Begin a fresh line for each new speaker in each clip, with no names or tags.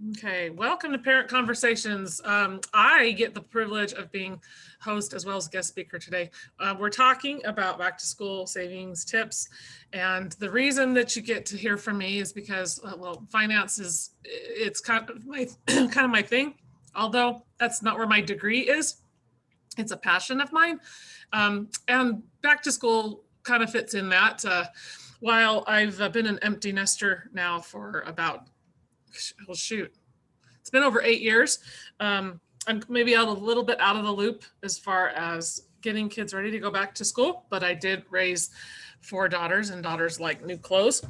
Okay, welcome to Parent Conversations. I get the privilege of being host as well as guest speaker today. We're talking about back to school savings tips. And the reason that you get to hear from me is because, well, finance it's kind of my, kind of my thing. Although that's not where my degree is, it's a passion of mine. And back to school kind of fits in that. While I've been an empty nester now for about, well, shoot, it's been over 8 years. I'm maybe a little bit out of the loop as far as getting kids ready to go back to school, but I did raise 4 daughters, and daughters like new clothes.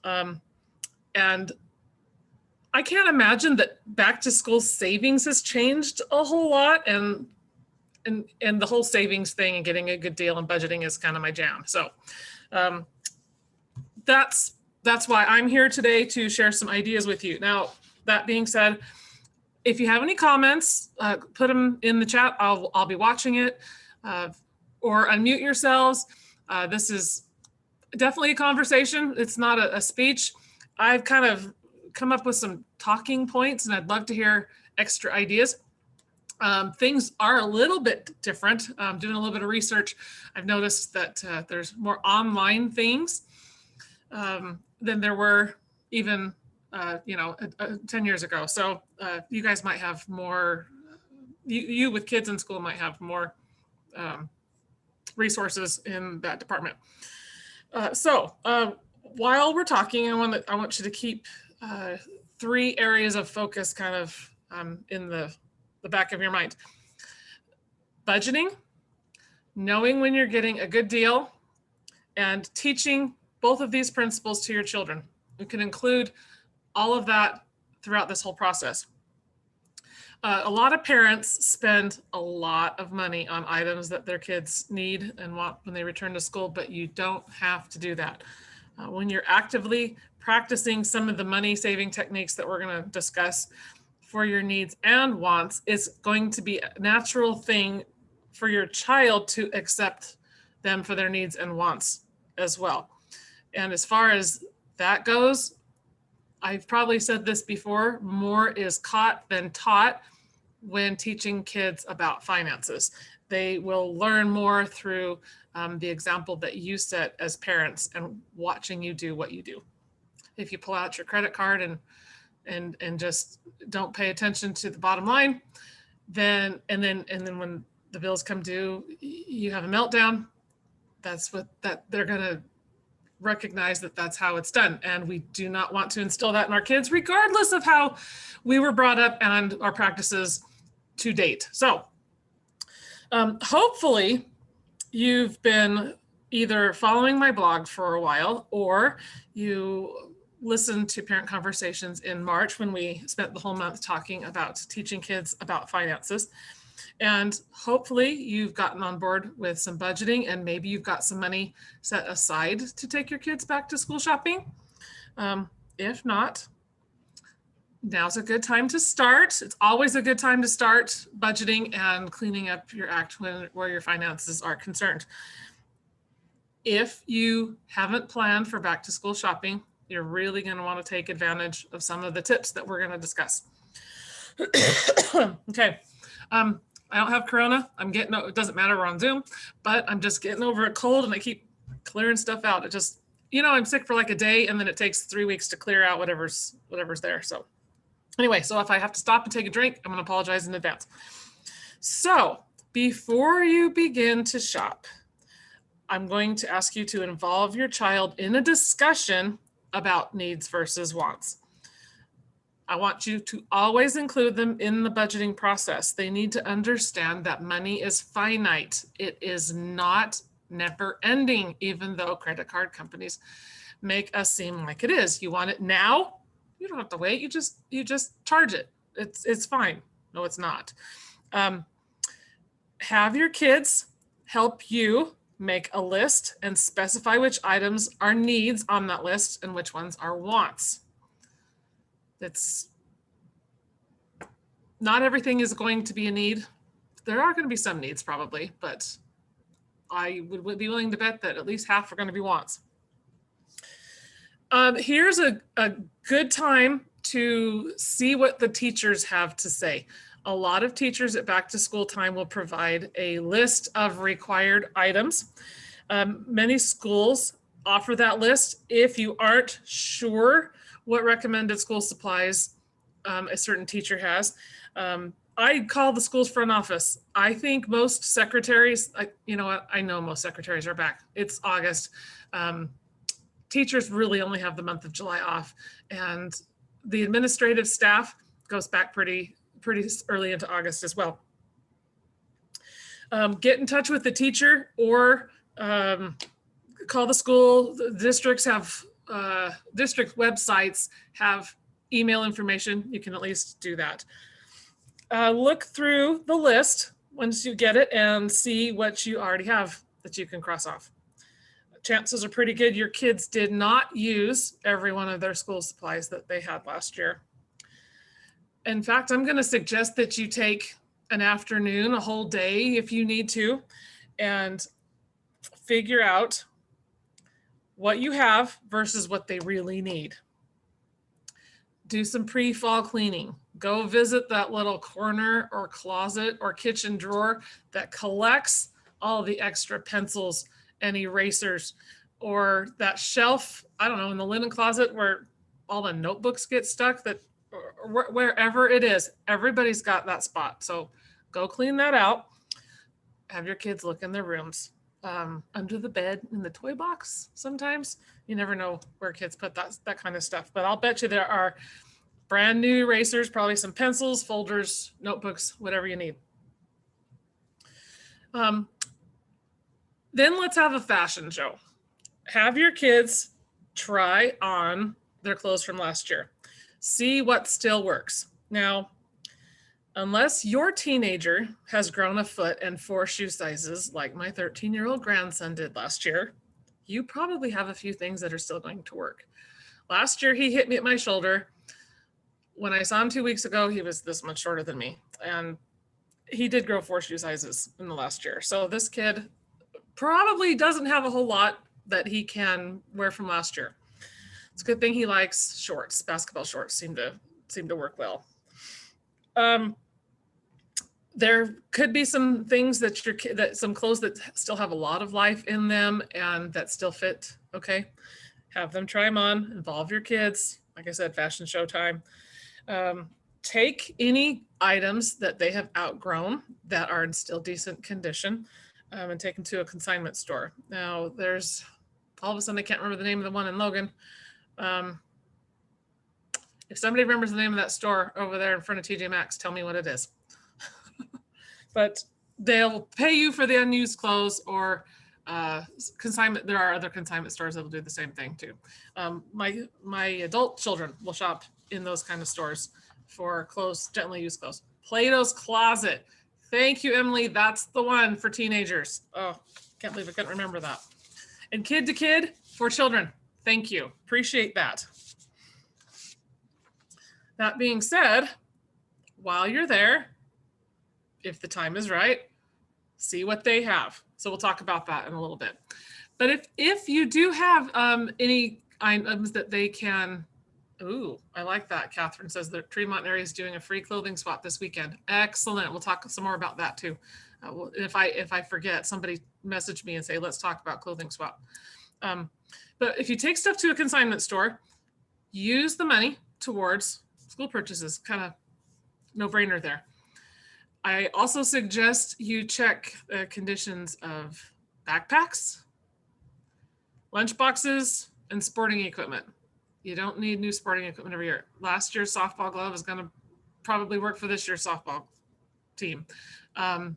And I can't imagine that back to school savings has changed a whole lot, and the whole savings thing and getting a good deal and budgeting is kind of my jam. So that's why I'm here today, to share some ideas with you. Now, that being said, if you have any comments, put them in the chat. I'll be watching it, or unmute yourselves. This is definitely a conversation. It's not a speech. I've kind of come up with some talking points, and I'd love to hear extra ideas. Things are a little bit different. Doing a little bit of research, I've noticed that there's more online things than there were even 10 years ago. So you guys might have more, you with kids in school might have more resources in that department. So while we're talking, I want you to keep 3 areas of focus kind of in the back of your mind. Budgeting, knowing when you're getting a good deal, and teaching both of these principles to your children. You can include all of that throughout this whole process. A lot of parents spend a lot of money on items that their kids need and want when they return to school, but you don't have to do that. When you're actively practicing some of the money saving techniques that we're going to discuss for your needs and wants, it's going to be a natural thing for your child to accept them for their needs and wants as well. And as far as that goes, I've probably said this before, more is caught than taught when teaching kids about finances. They will learn more through the example that you set as parents and watching you do what you do. If you pull out your credit card and just don't pay attention to the bottom line, then when the bills come due, you have a meltdown. They're gonna recognize that that's how it's done. And we do not want to instill that in our kids, regardless of how we were brought up and our practices to date. So hopefully you've been either following my blog for a while, or you listened to Parent Conversations in March when we spent the whole month talking about teaching kids about finances. And hopefully you've gotten on board with some budgeting, and maybe you've got some money set aside to take your kids back to school shopping. If not, now's a good time to start. It's always a good time to start budgeting and cleaning up your act where your finances are concerned. If you haven't planned for back to school shopping, you're really going to want to take advantage of some of the tips that we're going to discuss. Okay. I don't have corona. It doesn't matter, we're on Zoom, but I'm just getting over a cold, and I keep clearing stuff out. It just, I'm sick for like a day, and then it takes 3 weeks to clear out whatever's there. So anyway, so if I have to stop and take a drink, I'm going to apologize in advance. So before you begin to shop, I'm going to ask you to involve your child in a discussion about needs versus wants. I want you to always include them in the budgeting process. They need to understand that money is finite. It is not never ending, even though credit card companies make us seem like it is. You want it now? You don't have to wait. You just charge it. It's fine. No, it's not. Have your kids help you make a list and specify which items are needs on that list and which ones are wants. It's not everything is going to be a need. There are going to be some needs probably, but I would be willing to bet that at least half are going to be wants. Here's a good time to see what the teachers have to say. A lot of teachers at back to school time will provide a list of required items. Many schools offer that list. If you aren't sure what recommended school supplies a certain teacher has, I call the school's front office. I think most secretaries, you know what, I know most secretaries are back. It's August. Teachers really only have the month of July off, and the administrative staff goes back pretty early into August as well. Get in touch with the teacher or call the school. The districts have district websites have email information. You can at least do that. Look through the list once you get it and see what you already have that you can cross off. Chances are pretty good your kids did not use every one of their school supplies that they had last year. In fact, I'm going to suggest that you take an afternoon, a whole day if you need to, and figure out what you have versus what they really need. Do some pre-fall cleaning. Go visit that little corner or closet or kitchen drawer that collects all the extra pencils and erasers, or that shelf, I don't know, in the linen closet where all the notebooks get stuck, that wherever it is, everybody's got that spot. So go clean that out. Have your kids look in their rooms, under the bed, in the toy box. Sometimes you never know where kids put that kind of stuff, but I'll bet you there are brand new erasers, probably some pencils, folders, notebooks, whatever you need. Then let's have a fashion show. Have your kids try on their clothes from last year. See what still works. Now, unless your teenager has grown a foot and 4 shoe sizes like my 13-year-old grandson did last year, you probably have a few things that are still going to work. Last year, he hit me at my shoulder. When I saw him 2 weeks ago, he was this much shorter than me. And he did grow 4 shoe sizes in the last year. So this kid probably doesn't have a whole lot that he can wear from last year. It's a good thing he likes shorts. Basketball shorts seem to work well. There could be some things that some clothes that still have a lot of life in them and that still fit. Okay, have them try them on. Involve your kids. Like I said, fashion show time. Take any items that they have outgrown that are in still decent condition, and take them to a consignment store. Now, there's all of a sudden I can't remember the name of the one in Logan. If somebody remembers the name of that store over there in front of TJ Maxx, tell me what it is. But they'll pay you for the unused clothes, or consignment. There are other consignment stores that'll do the same thing too. My adult children will shop in those kind of stores for clothes, gently used clothes. Plato's Closet. Thank you, Emily. That's the one for teenagers. Oh, can't believe I couldn't remember that. And Kid to Kid for children. Thank you. Appreciate that. That being said, while you're there, if the time is right, see what they have. So we'll talk about that in a little bit. But if you do have any items that they can, ooh, I like that. Catherine says the Tremont area is doing a free clothing swap this weekend. Excellent. We'll talk some more about that too. If I forget, somebody message me and say, let's talk about clothing swap. But if you take stuff to a consignment store, use the money towards school purchases. Kind of no brainer there. I also suggest you check the conditions of backpacks, lunch boxes, and sporting equipment. You don't need new sporting equipment every year. Last year's softball glove is going to probably work for this year's softball team. And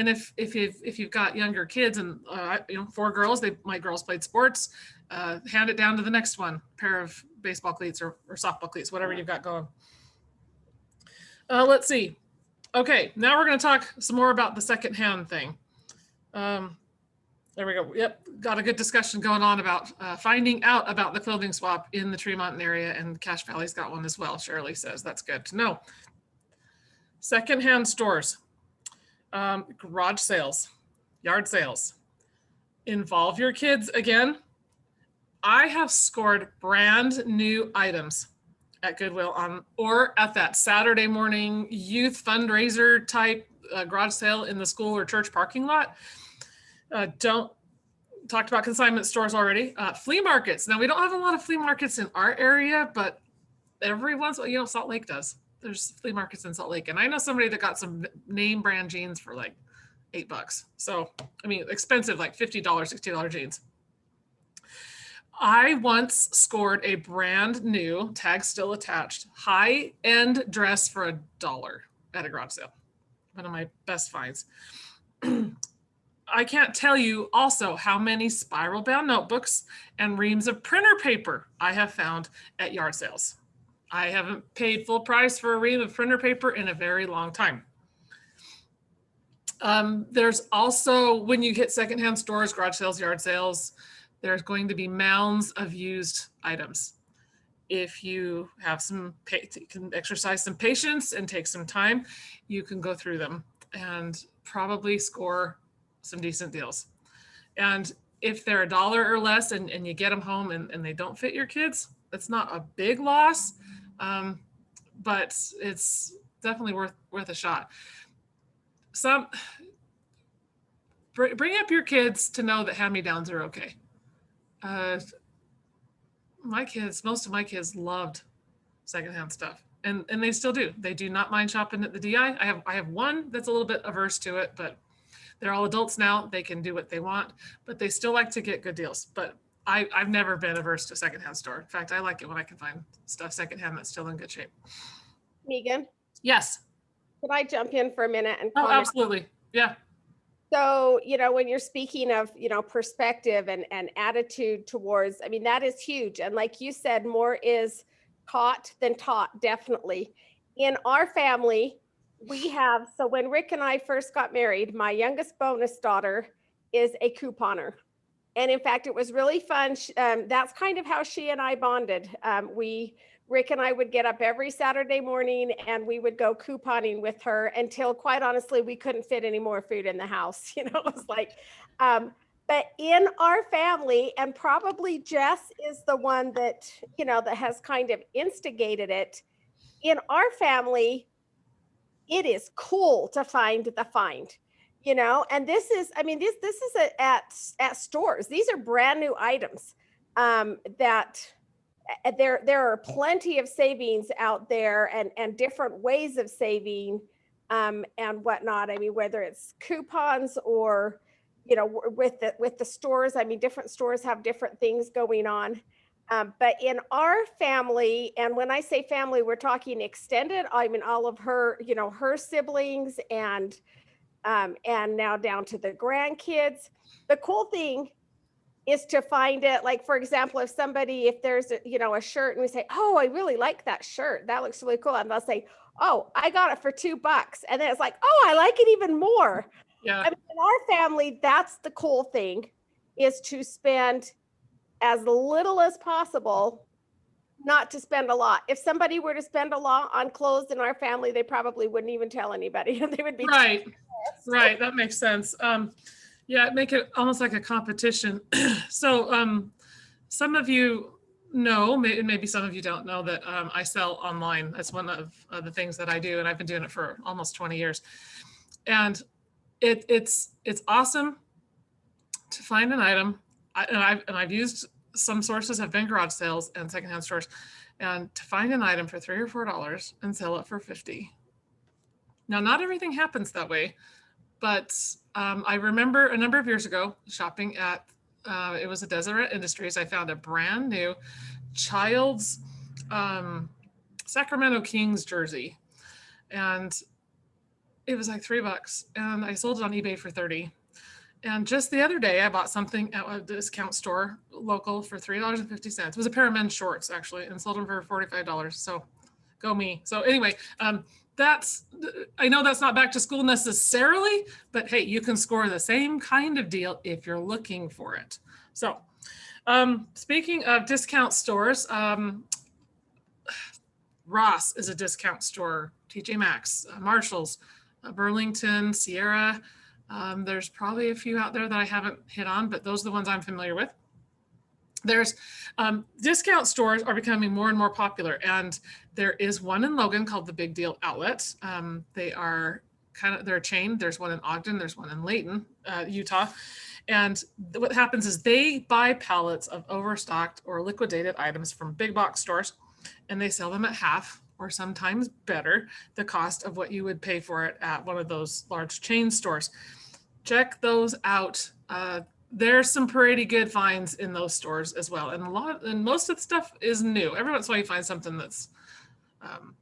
if you've got younger kids and 4 girls, my girls played sports, hand it down to the next one, pair of baseball cleats or softball cleats, whatever you've got going. Let's see. Okay, now we're going to talk some more about the secondhand thing. There we go. Yep, got a good discussion going on about finding out about the clothing swap in the Tremont area, and Cache Valley's got one as well. Shirley says that's good to know. Secondhand stores, garage sales, yard sales. Involve your kids again. I have scored brand new items at Goodwill or at that Saturday morning youth fundraiser type garage sale in the school or church parking lot. Don't talked about consignment stores already. Flea markets. Now we don't have a lot of flea markets in our area, but every once in a while, Salt Lake does. There's flea markets in Salt Lake, and I know somebody that got some name brand jeans for like $8. So I mean, expensive, like $50, $60 jeans. I once scored a brand new, tag still attached, high-end dress for $1 at a garage sale. One of my best finds. I can't tell you also how many spiral bound notebooks and reams of printer paper I have found at yard sales. I haven't paid full price for a ream of printer paper in a very long time. There's also, when you hit secondhand stores, garage sales, yard sales, there's going to be mounds of used items. If you have can exercise some patience and take some time, you can go through them and probably score some decent deals. And if they're $1 or less and you get them home and they don't fit your kids, it's not a big loss, but it's definitely worth a shot. Bring up your kids to know that hand-me-downs are okay. Most of my kids loved secondhand stuff, and they still do. They do not mind shopping at the DI. I have one that's a little bit averse to it, but they're all adults now. They can do what they want, but they still like to get good deals. But I've never been averse to a secondhand store. In fact, I like it when I can find stuff secondhand that's still in good shape.
Meagan?
Yes.
Can I jump in for a minute and
comment? Oh, absolutely. Yeah.
So, when you're speaking of, perspective and attitude towards, I mean, that is huge. And like you said, more is caught than taught, definitely. In our family, so when Rick and I first got married, my youngest bonus daughter is a couponer. And in fact, it was really fun. That's kind of how she and I bonded. Rick and I would get up every Saturday morning and we would go couponing with her until, quite honestly, we couldn't fit any more food in the house. It was like, but in our family, and probably Jess is the one that, that has kind of instigated it. In our family, it is cool to find the find. And this is at stores. These are brand new items that there are plenty of savings out there and different ways of saving and whatnot. I mean, whether it's coupons or, with the stores, I mean, different stores have different things going on. But in our family, and when I say family, we're talking extended. I mean, all of her, her siblings and now down to the grandkids. The cool thing is to find it, like, for example, if there's a shirt and we say, oh, I really like that shirt, that looks really cool, and they'll say, oh, I got it for $2, and then it's like, oh, I like it even more.
Yeah.
I mean, in our family, that's the cool thing, is to spend as little as possible, not to spend a lot. If somebody were to spend a lot on clothes in our family, they probably wouldn't even tell anybody. They would be
right. That makes sense. Yeah, make it almost like a competition. So some of you know, maybe some of you don't know that I sell online. That's one of the things that I do, and I've been doing it for almost 20 years. And it's awesome to find an item. I've used, some sources have been garage sales and secondhand stores, and to find an item for $3 or $4 and sell it for $50. Now, not everything happens that way, but I remember a number of years ago shopping at, it was a Deseret Industries. I found a brand new child's Sacramento Kings jersey, and it was like $3, and I sold it on eBay for $30. And just the other day, I bought something at a discount store local for $3.50. It was a pair of men's shorts, actually, and sold them for $45. So go me. So anyway, I know that's not back to school necessarily, but hey, you can score the same kind of deal if you're looking for it. So speaking of discount stores, Ross is a discount store, TJ Maxx, Marshall's, Burlington, Sierra. There's probably a few out there that I haven't hit on, but those are the ones I'm familiar with. There's discount stores are becoming more and more popular, and there is one in Logan called the Big Deal Outlet. They are they're a chain. There's one in Ogden. There's one in Layton, Utah. And what happens is they buy pallets of overstocked or liquidated items from big box stores, and they sell them at half or sometimes better the cost of what you would pay for it at one of those large chain stores. Check those out. There's some pretty good finds in those stores as well, and most of the stuff is new. Every once in a while you find something that's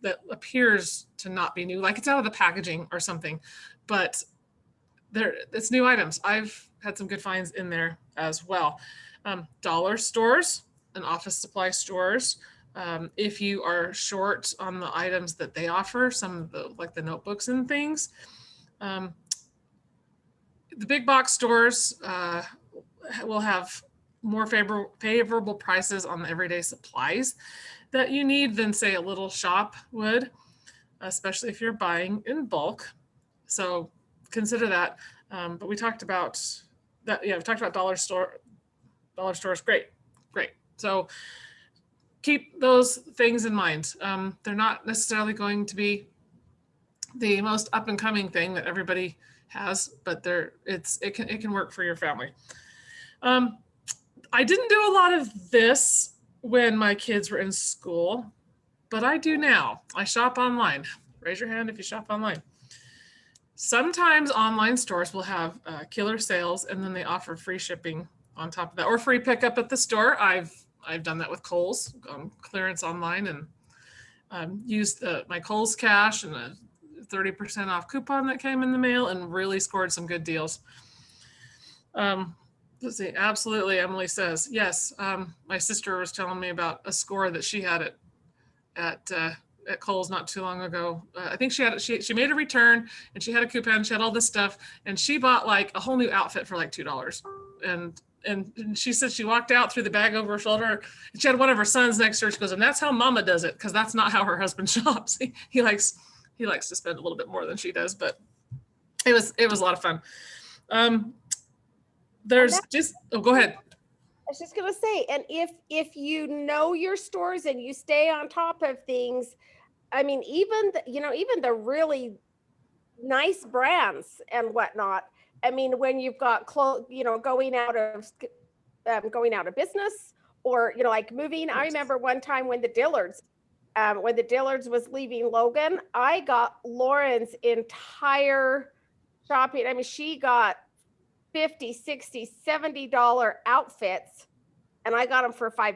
that appears to not be new, like it's out of the packaging or something, but it's new items. I've had some good finds in there as well. Dollar stores and office supply stores. If you are short on the items that they offer, some of the like the notebooks and things. The big box stores will have more favorable prices on the everyday supplies that you need than say a little shop would, especially if you're buying in bulk. So consider that. But we talked about that. Yeah, we talked about dollar stores. Great. So keep those things in mind. They're not necessarily going to be the most up and coming thing that everybody has, but it can work for your family. I didn't do a lot of this when my kids were in school, but I do now. I shop online. Raise your hand if you shop online. Sometimes online stores will have killer sales, and then they offer free shipping on top of that, or free pickup at the store. I've done that with Kohl's, clearance online, and used my Kohl's cash and a 30% off coupon that came in the mail, and really scored some good deals. Let's see. Absolutely, Emily says yes. My sister was telling me about a score that she had at Kohl's not too long ago. I think she made a return, and she had a coupon. She had all this stuff, and she bought like a whole new outfit for like $2. And she said she walked out, threw the bag over her shoulder, and she had one of her sons next to her. She goes, and that's how Mama does it, because that's not how her husband shops. He likes to spend a little bit more than she does, but it was a lot of fun. There's just go ahead.
I was just gonna say, and if you know your stores and you stay on top of things, I mean, even the really nice brands and whatnot. I mean, when you've got going out of business, or like moving. I remember one time when the Dillards was leaving Logan, I got Lauren's entire shopping. I mean, she got $50, $60, $70 outfits, and I got them for $5.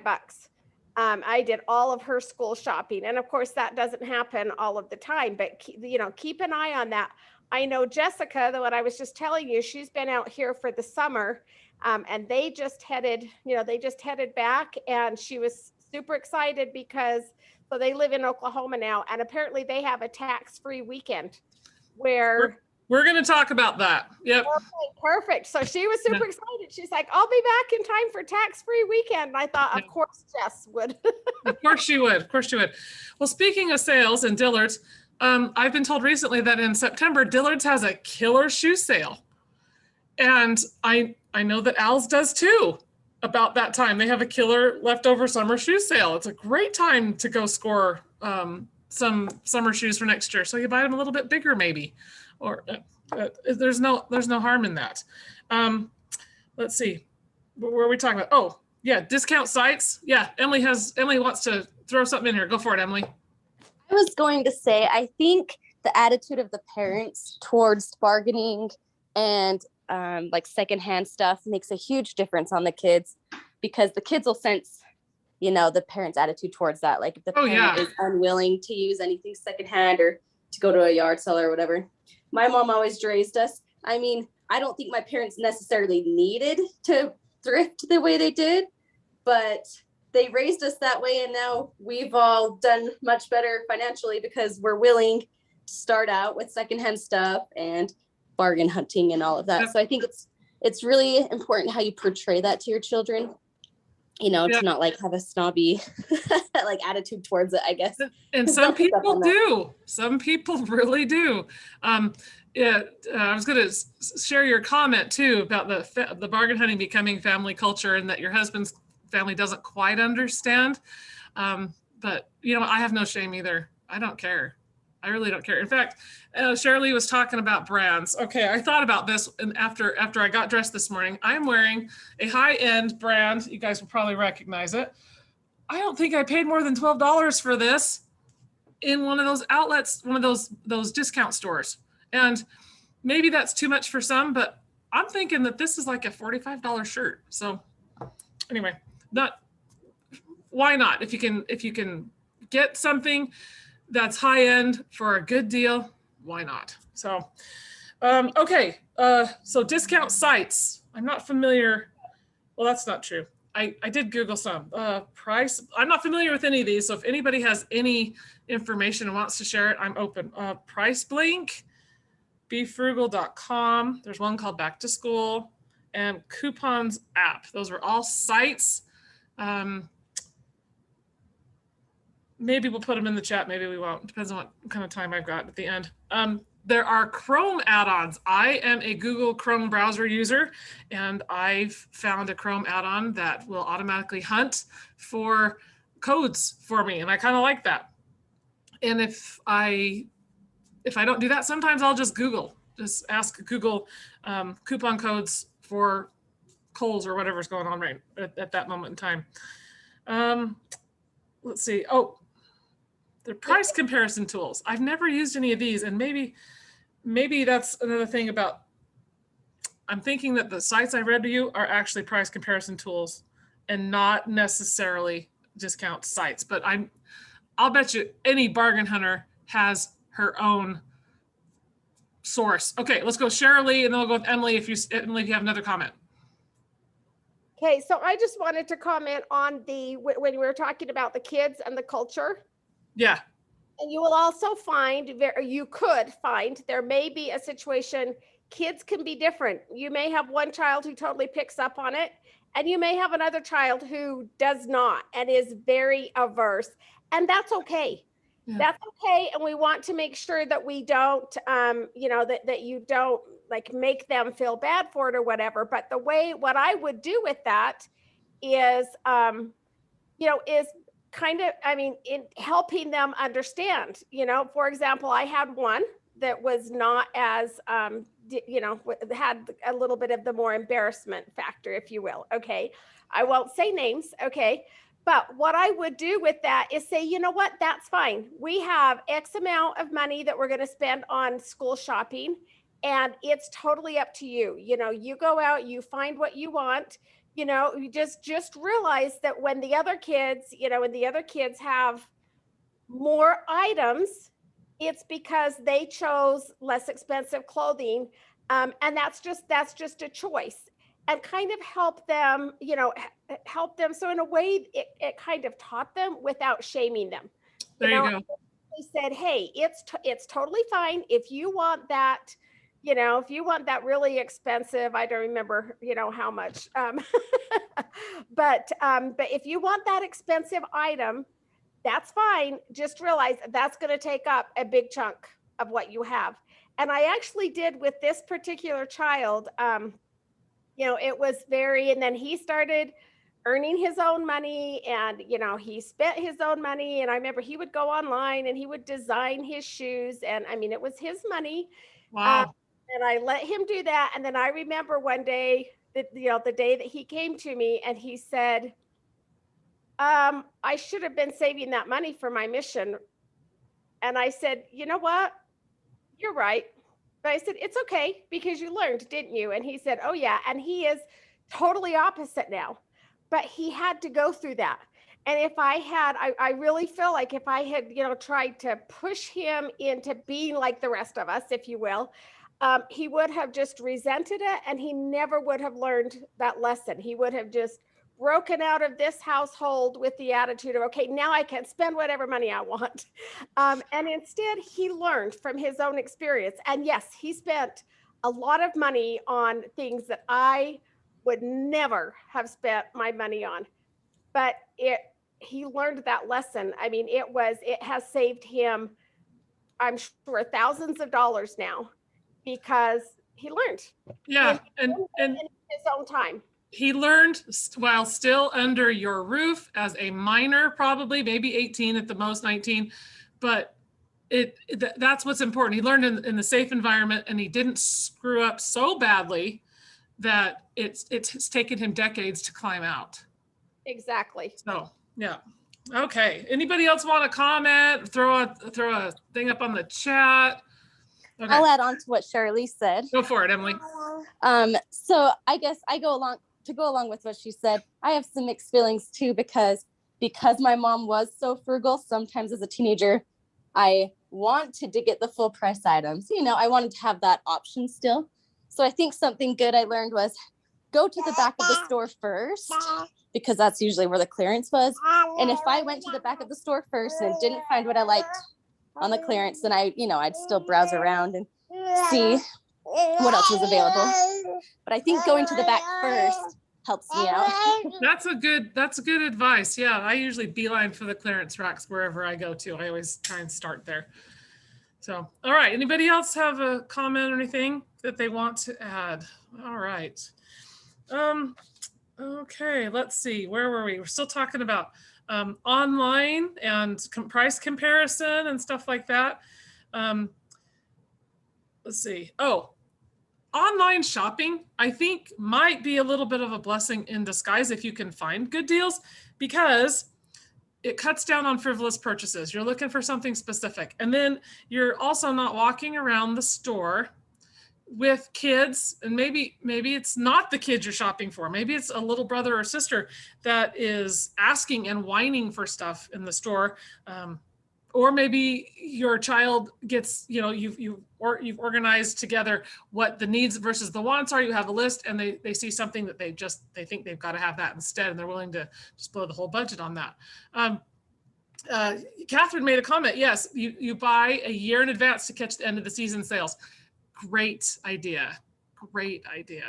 I did all of her school shopping, and of course that doesn't happen all of the time, but keep an eye on that. I know Jessica, the one I was just telling you, she's been out here for the summer, and they just headed back, and she was super excited because so they live in Oklahoma now, and apparently they have a tax-free weekend where
we're going to talk about that. Yep.
Okay, perfect. So she was super excited. She's like, I'll be back in time for tax-free weekend. And I thought, of course, Jess would.
Of course she would. Well, speaking of sales and Dillard's, I've been told recently that in September, Dillard's has a killer shoe sale. And I know that Al's does too. About that time, they have a killer leftover summer shoe sale. It's a great time to go score some summer shoes for next year. So you buy them a little bit bigger, maybe, or there's no harm in that. Let's see, what were we talking about? Oh yeah, discount sites. Yeah, Emily wants to throw something in here. Go for it, Emily.
I was going to say, I think the attitude of the parents towards bargaining and like secondhand stuff makes a huge difference on the kids, because the kids will sense, the parents' attitude towards that. Like if the parent is unwilling to use anything secondhand or to go to a yard seller or whatever. My mom always raised us. I mean, I don't think my parents necessarily needed to thrift the way they did, but they raised us that way. And now we've all done much better financially because we're willing to start out with secondhand stuff and bargain hunting and all of that. So I think it's really important how you portray that to your children, to not like have a snobby like attitude towards it, I guess.
And some people do. Some people really do. I was going to share your comment too about the bargain hunting becoming family culture, and that your husband's family doesn't quite understand. But you know, I have no shame either. I don't care. I really don't care. In fact, Shirley was talking about brands. Okay, I thought about this, and after I got dressed this morning, I'm wearing a high-end brand. You guys will probably recognize it. I don't think I paid more than $12 for this in one of those outlets, one of those discount stores. And maybe that's too much for some, but I'm thinking that this is like a $45 shirt. So anyway, why not? If you can get something that's high end for a good deal, why not? So okay, so discount sites. I'm not familiar. Well, that's not true. I did Google some price. I'm not familiar with any of these. So if anybody has any information and wants to share it, I'm open. Price Blink, BeFrugal.com. There's one called Back to School, and Coupons app. Those are all sites. Maybe we'll put them in the chat. Maybe we won't. Depends on what kind of time I've got at the end. There are Chrome add-ons. I am a Google Chrome browser user, and I've found a Chrome add-on that will automatically hunt for codes for me, and I kind of like that. And if I don't do that, sometimes I'll just ask Google coupon codes for Kohl's or whatever's going on right at that moment in time. Let's see. Oh, the price comparison tools. I've never used any of these, and maybe that's another thing about, I'm thinking that the sites I read to you are actually price comparison tools and not necessarily discount sites. But I'll bet you any bargain hunter has her own source. Okay, let's go Shirley, and then we'll go with Emily if you have another comment.
Okay, so I just wanted to comment on when we were talking about the kids and the culture.
Yeah.
And you will also you could find, there may be a situation, kids can be different. You may have one child who totally picks up on it, and you may have another child who does not and is very averse. And that's okay. Yeah. That's okay. And we want to make sure that we don't, that you don't like make them feel bad for it or whatever. But what I would do with that is, is kind of, in helping them understand, for example, I had one that was not as, had a little bit of the more embarrassment factor, if you will. Okay. I won't say names. Okay. But what I would do with that is say, you know what, that's fine. We have X amount of money that we're going to spend on school shopping, and it's totally up to you. You go out, you find what you want. You just realize that when the other kids, have more items, it's because they chose less expensive clothing. And that's just a choice, and kind of help them. So in a way, it kind of taught them without shaming them.
There you go.
They said, hey, it's totally fine if you want that. If you want that really expensive, I don't remember, how much, but if you want that expensive item, that's fine. Just realize that's going to take up a big chunk of what you have. And I actually did with this particular child, it was and then he started earning his own money, and, he spent his own money. And I remember he would go online and he would design his shoes, and it was his money.
Wow.
And I let him do that. And then I remember one day, the day that he came to me and he said, I should have been saving that money for my mission. And I said, you know what? You're right. But I said, it's okay, because you learned, didn't you? And he said, oh yeah. And he is totally opposite now, but he had to go through that. And if I really feel like if I had, tried to push him into being like the rest of us, if you will, he would have just resented it, and he never would have learned that lesson. He would have just broken out of this household with the attitude of, okay, now I can spend whatever money I want. And instead, he learned from his own experience. And yes, he spent a lot of money on things that I would never have spent my money on. But he learned that lesson. It has saved him, I'm sure, thousands of dollars now, because he learned.
Yeah.
in his own time.
he learned while still under your roof as a minor, probably maybe 18 at the most, 19, but that's what's important. He learned in the safe environment, and he didn't screw up so badly that it's taken him decades to climb out.
Exactly.
So yeah. Okay. Anybody else want to comment? Throw a thing up on the chat. Okay.
I'll add on to what Shirley said.
Go for it, Emily.
So I guess I go along with what she said. I have some mixed feelings too, because my mom was so frugal. Sometimes as a teenager, I wanted to get the full price items. You know, I wanted to have that option still. So I think something good I learned was go to the back of the store first, because that's usually where the clearance was. And if I went to the back of the store first and didn't find what I liked on the clearance, then I'd still browse around and see what else was available. But I think going to the back first helps me out.
That's good advice. Yeah, I usually beeline for the clearance racks wherever I go to. I always try and start there. So, all right. Anybody else have a comment or anything that they want to add? All right. Okay, let's see. Where were we? We're still talking about online and price comparison and stuff like that. Let's see. Oh, online shopping, I think, might be a little bit of a blessing in disguise if you can find good deals, because it cuts down on frivolous purchases. You're looking for something specific. And then you're also not walking around the store with kids, and maybe it's not the kids you're shopping for. Maybe it's a little brother or sister that is asking and whining for stuff in the store. Or maybe your child gets, you've organized together what the needs versus the wants are. You have a list, and they see something that they think they've got to have that instead, and they're willing to just blow the whole budget on that. Catherine made a comment. Yes, you buy a year in advance to catch the end of the season sales. Great idea. Great idea.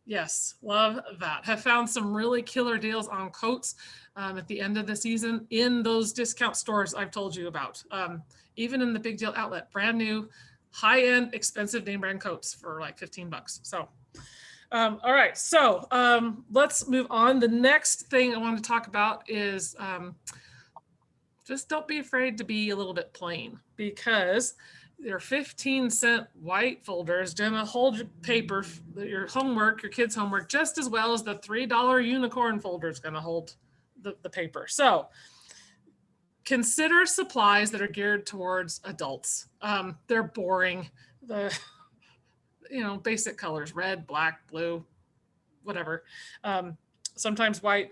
Yes, love that. Have found some really killer deals on coats at the end of the season in those discount stores I've told you about. Even in the Big Deal Outlet, brand new, high-end, expensive name brand coats for like $15. So, all right. So let's move on. The next thing I want to talk about is just don't be afraid to be a little bit plain, because your 15-cent Waite folders gonna hold your paper, your homework, your kids' homework, just as well as the $3 unicorn folder is gonna hold the paper. So consider supplies that are geared towards adults. They're boring. The basic colors, red, black, blue, whatever. Sometimes white.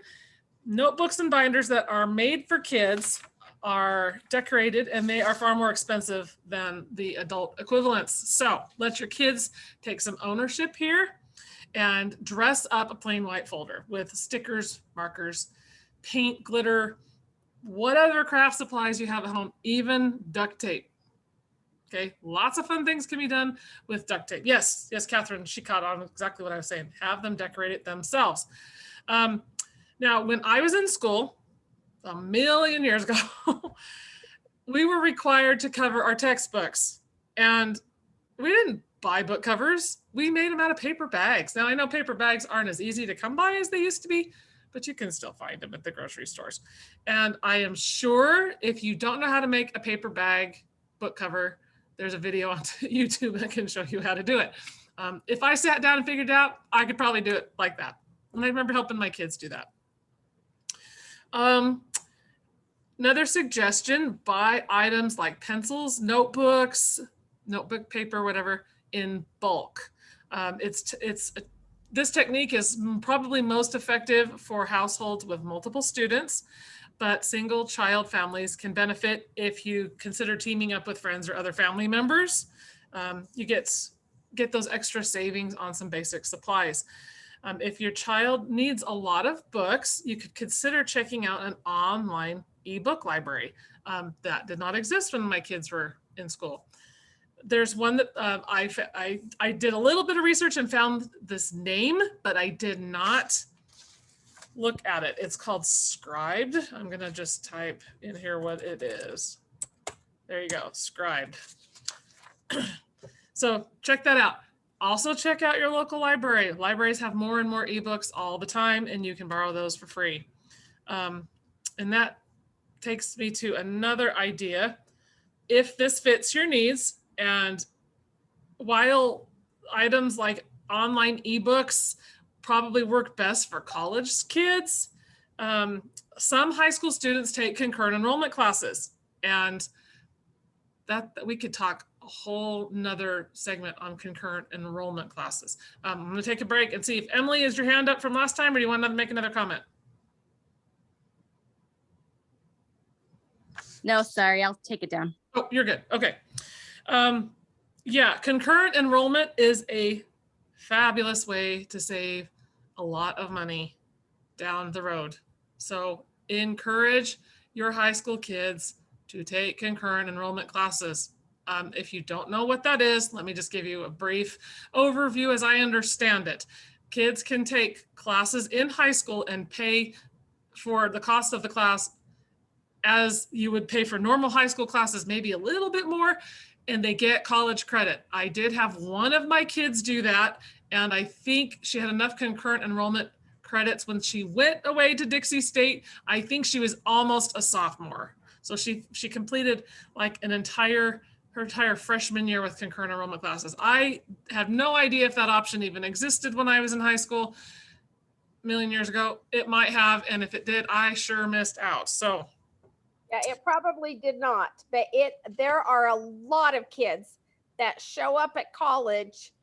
Notebooks and binders that are made for kids are decorated, and they are far more expensive than the adult equivalents. So let your kids take some ownership here and dress up a plain white folder with stickers, markers, paint, glitter, what other craft supplies you have at home, even duct tape. Okay, lots of fun things can be done with duct tape. Yes, Catherine, she caught on exactly what I was saying. Have them decorate it themselves. Now, when I was in school, a million years ago, we were required to cover our textbooks, and we didn't buy book covers. We made them out of paper bags. Now, I know paper bags aren't as easy to come by as they used to be, but you can still find them at the grocery stores. And I am sure if you don't know how to make a paper bag book cover, there's a video on YouTube that can show you how to do it. If I sat down and figured it out, I could probably do it like that. And I remember helping my kids do that. Another suggestion, buy items like pencils, notebooks, notebook paper, whatever, in bulk. This technique is probably most effective for households with multiple students, but single child families can benefit if you consider teaming up with friends or other family members. You get those extra savings on some basic supplies. If your child needs a lot of books, you could consider checking out an online ebook library. That did not exist when my kids were in school. There's one that I did a little bit of research and found this name, but I did not look at it. It's called Scribed. I'm gonna just type in here what it is. There you go, Scribed. So check that out. Also check out your local library. Libraries have more and more ebooks all the time, and you can borrow those for free. And that takes me to another idea. If this fits your needs, and while items like online ebooks probably work best for college kids, some high school students take concurrent enrollment classes, and that we could talk a whole nother segment on concurrent enrollment classes. I'm going to take a break and see if Emily, is your hand up from last time, or do you want to make another comment?
No, sorry, I'll take it down.
Oh, you're good. Okay. Yeah, concurrent enrollment is a fabulous way to save a lot of money down the road. So encourage your high school kids to take concurrent enrollment classes. If you don't know what that is, let me just give you a brief overview as I understand it. Kids can take classes in high school and pay for the cost of the class as you would pay for normal high school classes, maybe a little bit more, and they get college credit. I did have one of my kids do that, and I think she had enough concurrent enrollment credits when she went away to Dixie State. I think she was almost a sophomore. So she completed like her entire freshman year with concurrent enrollment classes. I have no idea if that option even existed when I was in high school a million years ago. It might have, and if it did, I sure missed out. So
Yeah, it probably did not, but there are a lot of kids that show up at college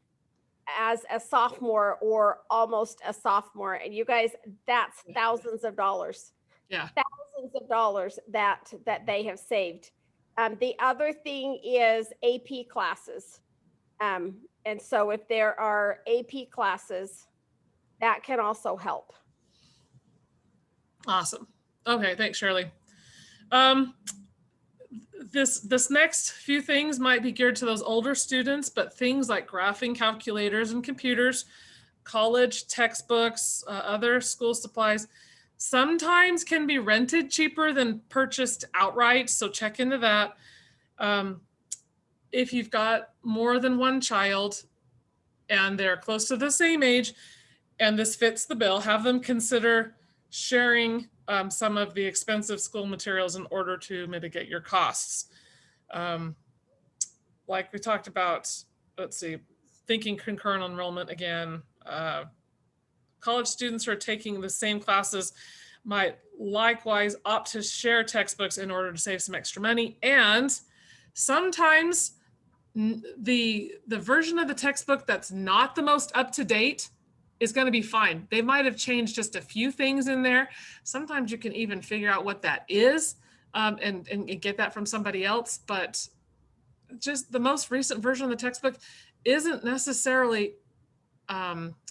as a sophomore or almost a sophomore. And you guys, that's thousands of dollars.
yeah.
Thousands of dollars that they have saved. The other thing is AP classes. And so if there are AP classes, that can also help.
Awesome. Okay, thanks, Shirley. This next few things might be geared to those older students, but things like graphing calculators and computers, college textbooks, other school supplies, sometimes can be rented cheaper than purchased outright. So check into that. If you've got more than one child and they're close to the same age and this fits the bill, have them consider sharing some of the expensive school materials in order to mitigate your costs. Like we talked about, let's see, thinking concurrent enrollment again. College students who are taking the same classes might likewise opt to share textbooks in order to save some extra money. And sometimes the version of the textbook that's not the most up to date is going to be fine. They might have changed just a few things in there. Sometimes you can even figure out what that is and get that from somebody else. But just the most recent version of the textbook isn't necessarily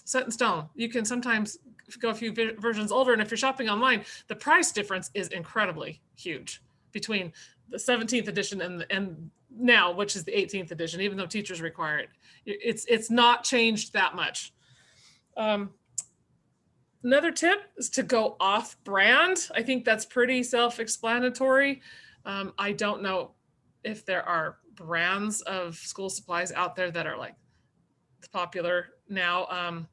set in stone. You can sometimes go a few versions older. And if you're shopping online, the price difference is incredibly huge between the 17th edition and now, which is the 18th edition, even though teachers require it. It's not changed that much. Another tip is to go off brand. I think that's pretty self-explanatory. I don't know if there are brands of school supplies out there that are like popular now.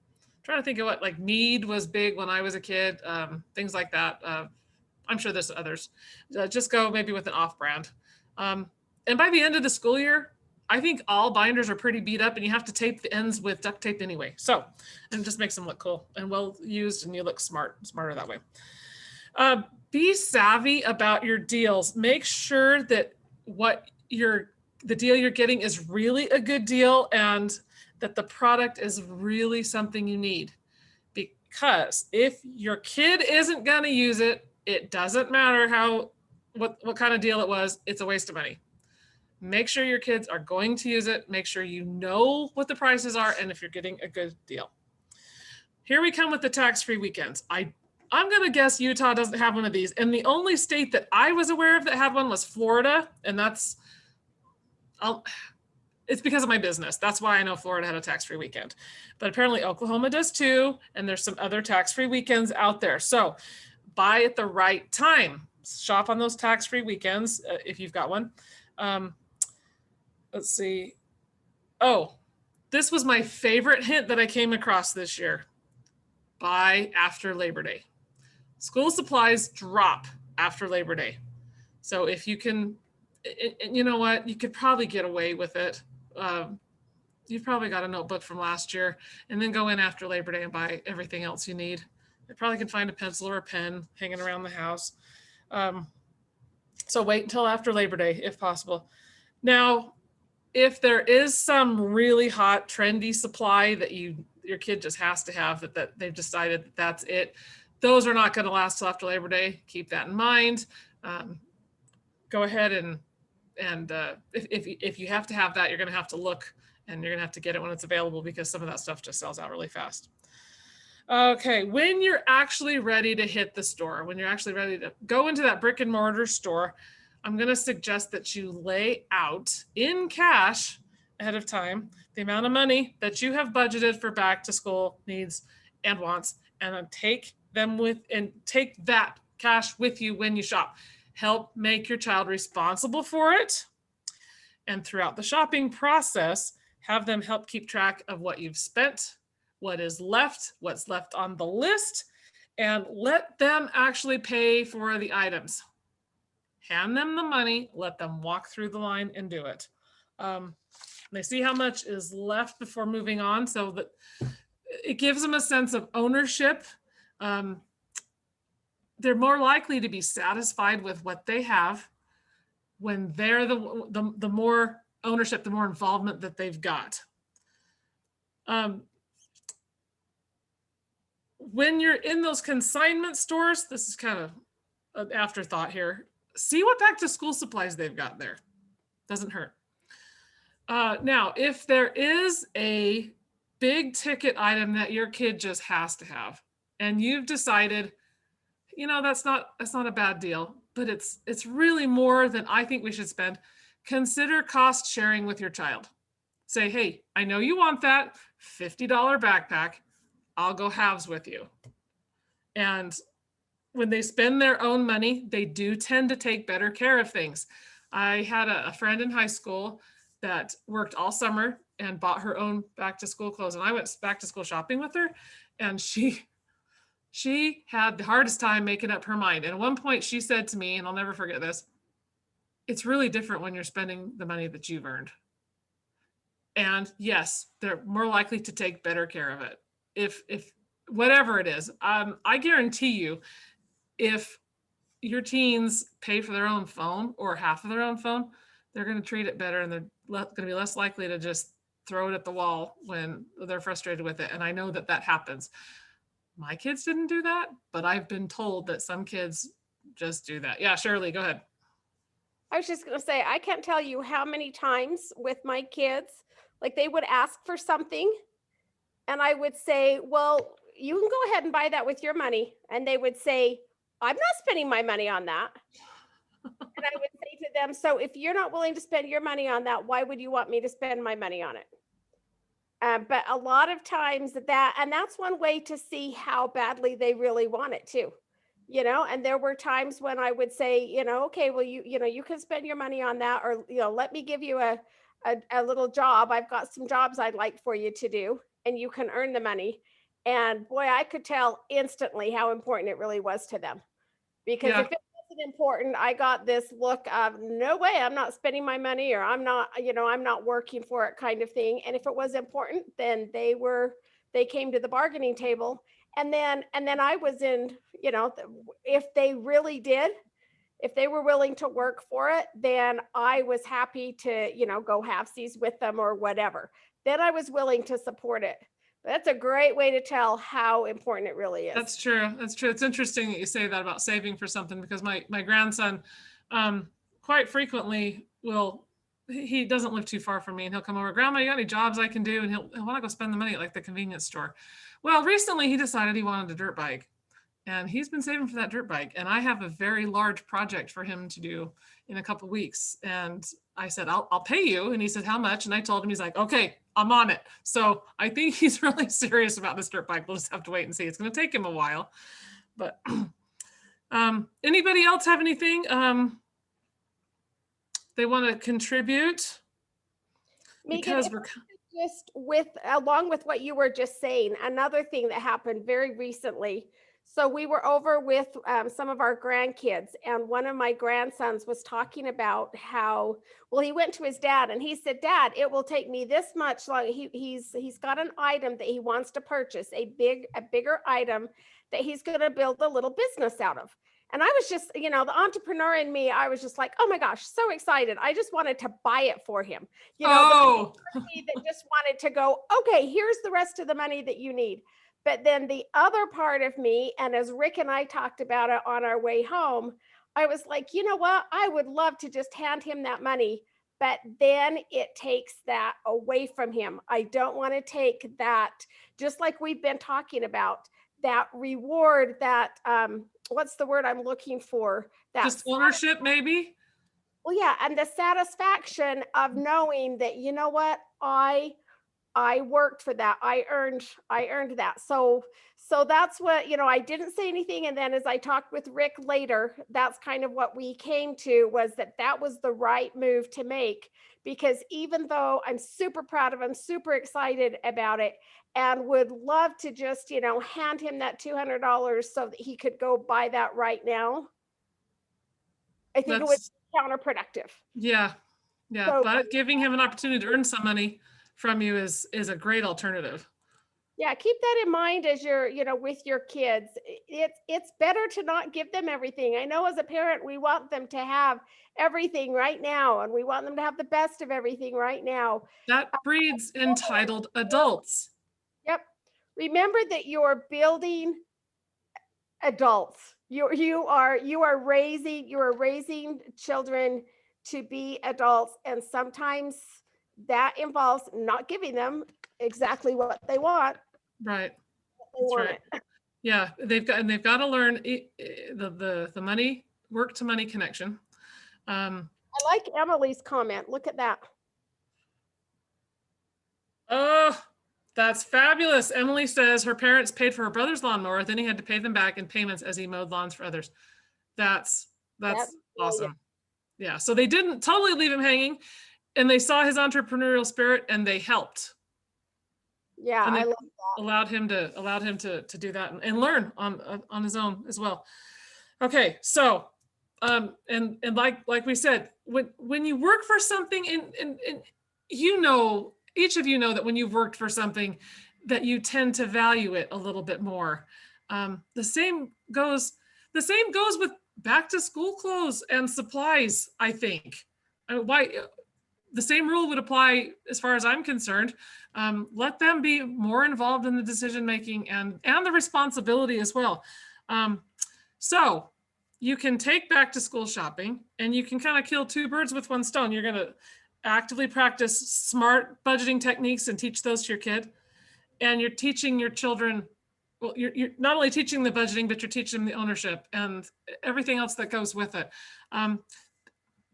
Trying to think of what, like Mead was big when I was a kid, things like that. I'm sure there's others. Just go maybe with an off brand. And by the end of the school year, I think all binders are pretty beat up and you have to tape the ends with duct tape anyway. So, and it just makes them look cool and well used and you look smarter that way. Be savvy about your deals. Make sure that the deal you're getting is really a good deal and that the product is really something you need. Because if your kid isn't gonna use it, it doesn't matter what kind of deal it was, it's a waste of money. Make sure your kids are going to use it. Make sure you know what the prices are and if you're getting a good deal. Here we come with the tax-free weekends. I'm going to guess Utah doesn't have one of these. And the only state that I was aware of that had one was Florida. And it's because of my business. That's why I know Florida had a tax-free weekend. But apparently Oklahoma does too. And there's some other tax-free weekends out there. So buy at the right time. Shop on those tax-free weekends if you've got one. Let's see. Oh, This was my favorite hint that I came across this year. Buy after Labor Day. School supplies drop after Labor Day. So if you can, you know what, you could probably get away with it. You've probably got a notebook from last year, and then go in after Labor Day and buy everything else you need. You probably can find a pencil or a pen hanging around the house. So wait until after Labor Day if possible. Now, if there is some really hot, trendy supply that your kid just has to have, that they've decided that that's it, those are not going to last till after Labor Day. Keep that in mind. Go ahead and if you have to have that, you're going to have to look, and you're going to have to get it when it's available, because some of that stuff just sells out really fast. Okay, when you're actually ready to hit the store, when you're actually ready to go into that brick and mortar store, I'm going to suggest that you lay out in cash ahead of time the amount of money that you have budgeted for back to school needs and wants, and then take that cash with you when you shop. Help make your child responsible for it. And throughout the shopping process, have them help keep track of what you've spent, what is left, what's left on the list, and let them actually pay for the items. Hand them the money, let them walk through the line and do it. They see how much is left before moving on, so that it gives them a sense of ownership. They're more likely to be satisfied with what they have when they're the more ownership, the more involvement that they've got. When you're in those consignment stores, this is kind of an afterthought here. See what back to school supplies they've got there. Doesn't hurt. Now, if there is a big ticket item that your kid just has to have, and you've decided, you know, that's not a bad deal, but it's really more than I think we should spend, consider cost sharing with your child. Say, hey, I know you want that $50 backpack. I'll go halves with you. And when they spend their own money, they do tend to take better care of things. I had a friend in high school that worked all summer and bought her own back to school clothes. And I went back to school shopping with her, and she had the hardest time making up her mind. And at one point she said to me, and I'll never forget this, it's really different when you're spending the money that you've earned. And yes, they're more likely to take better care of it. If whatever it is, I guarantee you, if your teens pay for their own phone or half of their own phone, they're going to treat it better, and they're going to be less likely to just throw it at the wall when they're frustrated with it. And I know that happens. My kids didn't do that, but I've been told that some kids just do that. Yeah, Shirley, go ahead.
I was just going to say, I can't tell you how many times with my kids, like they would ask for something and I would say, well, you can go ahead and buy that with your money. And they would say, I'm not spending my money on that. And I would say to them, so if you're not willing to spend your money on that, why would you want me to spend my money on it? But a lot of times that's one way to see how badly they really want it too, you know. And there were times when I would say, you know, okay, well, you can spend your money on that, or, you know, let me give you a little job. I've got some jobs I'd like for you to do, and you can earn the money. And boy, I could tell instantly how important it really was to them, because if it wasn't important, I got this look of, no way, I'm not spending my money, or I'm not working for it kind of thing. And if it was important, then they came to the bargaining table. And then I was in, you know, if they really did, if they were willing to work for it, then I was happy to, you know, go halfsies with them or whatever. Then I was willing to support it. That's a great way to tell how important it really is.
That's true. That's true. It's interesting that you say that about saving for something, because my grandson quite frequently he doesn't live too far from me, and he'll come over, Grandma, you got any jobs I can do? And he'll want to go spend the money at like the convenience store. Well, recently he decided he wanted a dirt bike, and he's been saving for that dirt bike. And I have a very large project for him to do in a couple of weeks. And I said, I'll pay you. And he said, how much? And I told him, he's like, okay, I'm on it. So I think he's really serious about this dirt bike. We'll just have to wait and see. It's going to take him a while. But anybody else have anything they want to contribute?
Meagan,
Because
if
we're
just along with what you were just saying, another thing that happened very recently. So we were over with some of our grandkids, and one of my grandsons was talking about how, well, he went to his dad and he said, Dad, it will take me this much long. He's got an item that he wants to purchase, a bigger item that he's going to build a little business out of. And I was just, the entrepreneur in me, I was just like, oh my gosh, so excited. I just wanted to buy it for him.
Oh,
That just wanted to go, okay, here's the rest of the money that you need. But then the other part of me, and as Rick and I talked about it on our way home, I was like, you know what? I would love to just hand him that money, but then it takes that away from him. I don't want to take that, just like we've been talking about, that reward, that what's the word I'm looking for? That
just ownership, maybe.
Well, yeah, and the satisfaction of knowing that, you know what, I worked for that. I earned that. So that's what, I didn't say anything. And then as I talked with Rick later, that's kind of what we came to, was that was the right move to make, because even though I'm super proud of him, super excited about it, and would love to just, hand him that $200 so that he could go buy that right now, I think it would be counterproductive.
Yeah.
So,
But giving him an opportunity to earn some money from you is a great alternative.
Yeah, keep that in mind as you're, with your kids. It's better to not give them everything. I know as a parent, we want them to have everything right now, and we want them to have the best of everything right now.
That breeds entitled adults.
Yep. Remember that you're building adults. You are raising children to be adults, and sometimes that involves not giving them exactly what they want.
Right.
That's right.
Yeah, they've got to learn the money, work to money connection.
I like Emily's comment. Look at that.
Oh, that's fabulous. Emily says her parents paid for her brother's lawnmower, then he had to pay them back in payments as he mowed lawns for others. That's awesome. Yeah, so they didn't totally leave him hanging, and they saw his entrepreneurial spirit and they helped.
Yeah, I love that.
Allowed him to do that and learn on his own as well. Okay, so and like we said, when you work for something, and each of you know that when you've worked for something, that you tend to value it a little bit more. The same goes with back to school clothes and supplies, I think. The same rule would apply as far as I'm concerned. Let them be more involved in the decision making and the responsibility as well. So you can take back to school shopping, and you can kind of kill two birds with one stone. You're going to actively practice smart budgeting techniques and teach those to your kid. And you're teaching your children, well, you're not only teaching the budgeting, but you're teaching them the ownership and everything else that goes with it.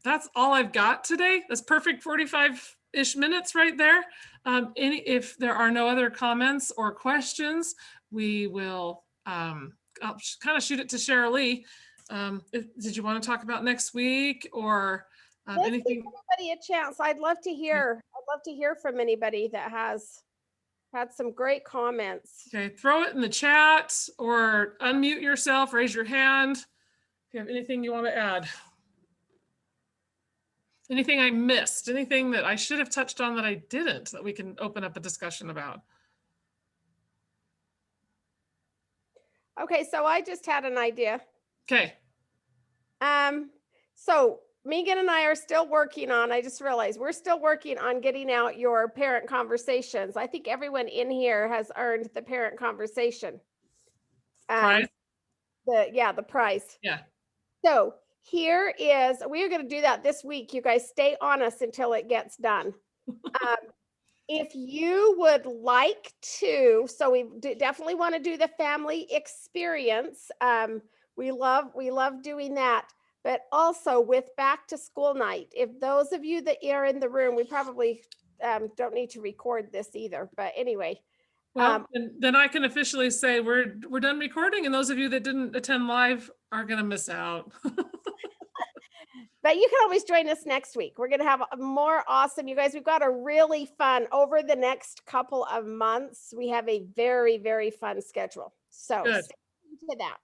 That's all I've got today. That's perfect 45-ish minutes right there. If there are no other comments or questions, we will I'll kind of shoot it to Cheryl Lee. Did you want to talk about next week or anything?
Give anybody a chance. I'd love to hear from anybody that has had some great comments.
Okay, throw it in the chat or unmute yourself, raise your hand if you have anything you want to add. Anything I missed, anything that I should have touched on that I didn't, that we can open up a discussion about.
Okay, so I just had an idea.
Okay.
So Meagan and I are still working on, I just realized we're still working on getting out your parent conversations. I think everyone in here has earned the parent conversation.
Prize?
The prize.
Yeah.
So we are going to do that this week. You guys stay on us until it gets done. If you would like to, so we definitely want to do the family experience. We love doing that. But also with back to school night, if those of you that are in the room, we probably don't need to record this either. But anyway.
Well, then I can officially say we're done recording, and those of you that didn't attend live are going to miss out.
But you can always join us next week. We're going to have a more awesome, you guys. We've got a really fun over the next couple of months. We have a very, very fun schedule. So
Good.
stay tuned to that.